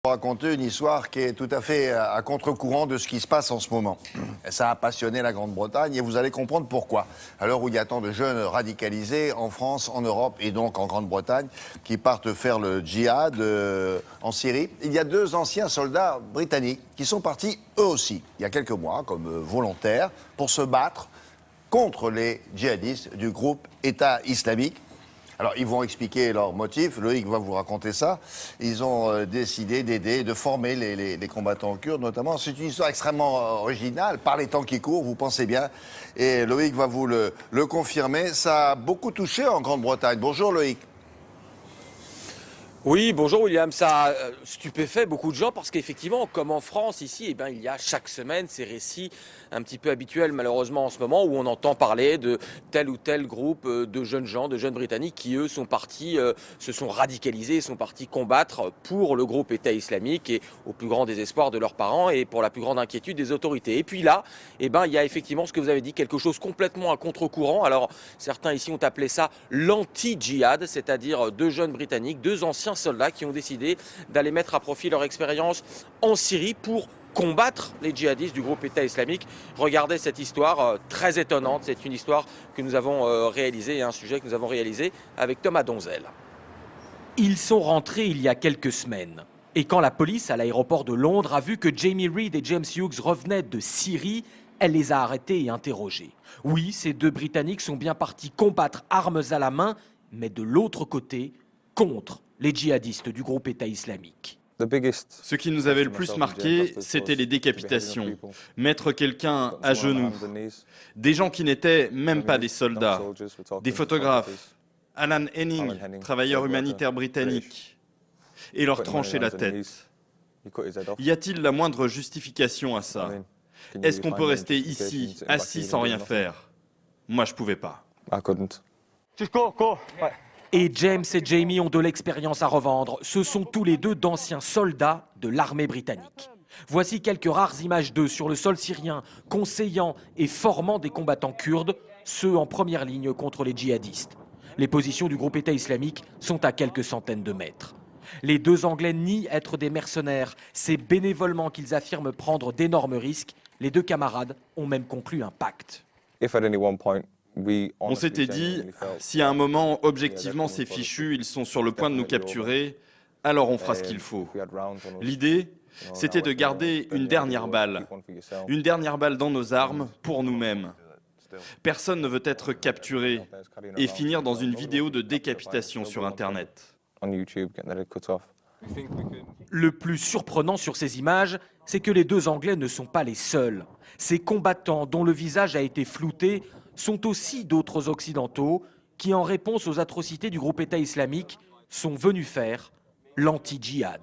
Raconter une histoire qui est tout à fait à contre-courant de ce qui se passe en ce moment. Ça a passionné la Grande-Bretagne et vous allez comprendre pourquoi. À l'heure où il y a tant de jeunes radicalisés en France, en Europe et donc en Grande-Bretagne qui partent faire le djihad en Syrie, il y a deux anciens soldats britanniques qui sont partis eux aussi, il y a quelques mois, comme volontaires, pour se battre contre les djihadistes du groupe État islamique. Alors, ils vont expliquer leurs motifs. Loïc va vous raconter ça. Ils ont décidé d'aider, de former les combattants kurdes, notamment. C'est une histoire extrêmement originale, par les temps qui courent, vous pensez bien. Et Loïc va vous le confirmer. Ça a beaucoup touché en Grande-Bretagne. Bonjour Loïc. Oui, bonjour William. Ça a stupéfait beaucoup de gens parce qu'effectivement, comme en France ici, eh bien, il y a chaque semaine ces récits un petit peu habituels malheureusement en ce moment où on entend parler de tel ou tel groupe de jeunes gens, de jeunes Britanniques qui eux sont partis, se sont radicalisés, sont partis combattre pour le groupe État islamique et au plus grand désespoir de leurs parents et pour la plus grande inquiétude des autorités. Et puis là, eh ben, il y a effectivement ce que vous avez dit, quelque chose complètement à contre-courant. Alors certains ici ont appelé ça l'anti-djihad, c'est-à-dire deux jeunes Britanniques, deux anciens soldats qui ont décidé d'aller mettre à profit leur expérience en Syrie pour combattre les djihadistes du groupe État islamique. Regardez cette histoire très étonnante. C'est une histoire que nous avons réalisée, un sujet que nous avons réalisé avec Thomas Donzel. Ils sont rentrés il y a quelques semaines. Et quand la police à l'aéroport de Londres a vu que Jamie Reed et James Hughes revenaient de Syrie, elle les a arrêtés et interrogés. Oui, ces deux Britanniques sont bien partis combattre armes à la main, mais de l'autre côté, contre les djihadistes du groupe État islamique. Ce qui nous avait le plus marqué, c'était les décapitations. Mettre quelqu'un à genoux. Des gens qui n'étaient même pas des soldats. Des photographes. Alan Henning, travailleur humanitaire britannique. Et leur trancher la tête. Y a-t-il la moindre justification à ça? Est-ce qu'on peut rester ici, assis sans rien faire? Moi, je pouvais pas. Et James et Jamie ont de l'expérience à revendre. Ce sont tous les deux d'anciens soldats de l'armée britannique. Voici quelques rares images d'eux sur le sol syrien, conseillant et formant des combattants kurdes, ceux en première ligne contre les djihadistes. Les positions du groupe État islamique sont à quelques centaines de mètres. Les deux Anglais nient être des mercenaires. C'est bénévolement qu'ils affirment prendre d'énormes risques. Les deux camarades ont même conclu un pacte. On s'était dit, si à un moment, objectivement, ces fichus, ils sont sur le point de nous capturer, alors on fera ce qu'il faut. L'idée, c'était de garder une dernière balle dans nos armes pour nous-mêmes. Personne ne veut être capturé et finir dans une vidéo de décapitation sur Internet. Le plus surprenant sur ces images, c'est que les deux Anglais ne sont pas les seuls. Ces combattants dont le visage a été flouté sont aussi d'autres Occidentaux qui, en réponse aux atrocités du groupe État islamique, sont venus faire l'anti-djihad.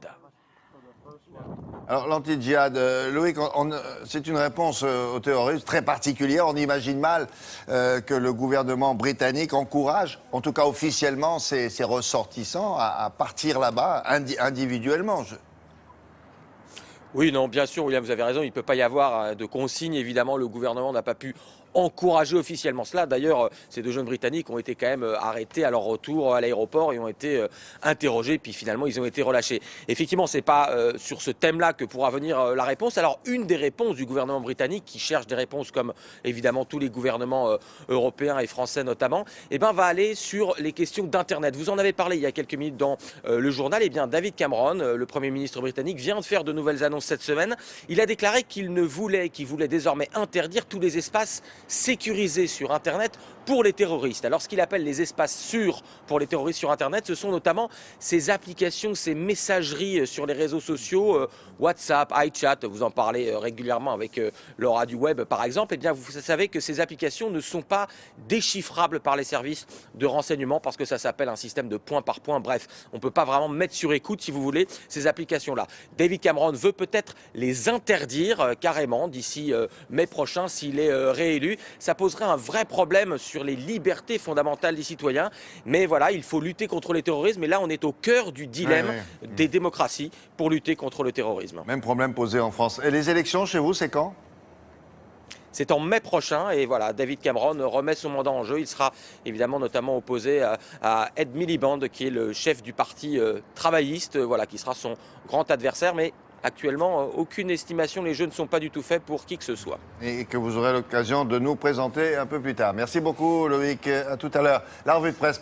Alors l'anti-djihad, Loïc, c'est une réponse aux terroristes très particulière. On imagine mal que le gouvernement britannique encourage, en tout cas officiellement, ses ressortissants à partir là-bas individuellement. Oui, non, bien sûr, William, vous avez raison, il ne peut pas y avoir de consigne. Évidemment, le gouvernement n'a pas pu encourager officiellement cela. D'ailleurs, ces deux jeunes Britanniques ont été quand même arrêtés à leur retour à l'aéroport et ont été interrogés, puis finalement, ils ont été relâchés. Effectivement, ce n'est pas sur ce thème-là que pourra venir la réponse. Alors, une des réponses du gouvernement britannique, qui cherche des réponses comme évidemment tous les gouvernements européens et français notamment, eh ben, va aller sur les questions d'Internet. Vous en avez parlé il y a quelques minutes dans le journal. Eh bien, David Cameron, le Premier ministre britannique, vient de faire de nouvelles annonces cette semaine. Il a déclaré qu'il voulait désormais interdire tous les espaces sécurisés sur Internet pour les terroristes. Alors ce qu'il appelle les espaces sûrs pour les terroristes sur Internet, ce sont notamment ces applications, ces messageries sur les réseaux sociaux, WhatsApp, iChat, vous en parlez régulièrement avec Laura du Web par exemple. Eh bien vous savez que ces applications ne sont pas déchiffrables par les services de renseignement parce que ça s'appelle un système de point par point. Bref, on ne peut pas vraiment mettre sur écoute, si vous voulez, ces applications-là. David Cameron veut peut-être les interdire carrément d'ici mai prochain s'il est réélu. Ça poserait un vrai problème sur les libertés fondamentales des citoyens. Mais voilà, il faut lutter contre le terrorisme. Et là, on est au cœur du dilemme des démocraties pour lutter contre le terrorisme. Même problème posé en France. Et les élections chez vous, c'est quand ? C'est en mai prochain et voilà, David Cameron remet son mandat en jeu. Il sera évidemment notamment opposé à Ed Miliband, qui est le chef du parti travailliste, voilà, qui sera son grand adversaire. Mais actuellement, aucune estimation, les jeux ne sont pas du tout faits pour qui que ce soit. Et que vous aurez l'occasion de nous présenter un peu plus tard. Merci beaucoup Loïc, à tout à l'heure. La revue de presse,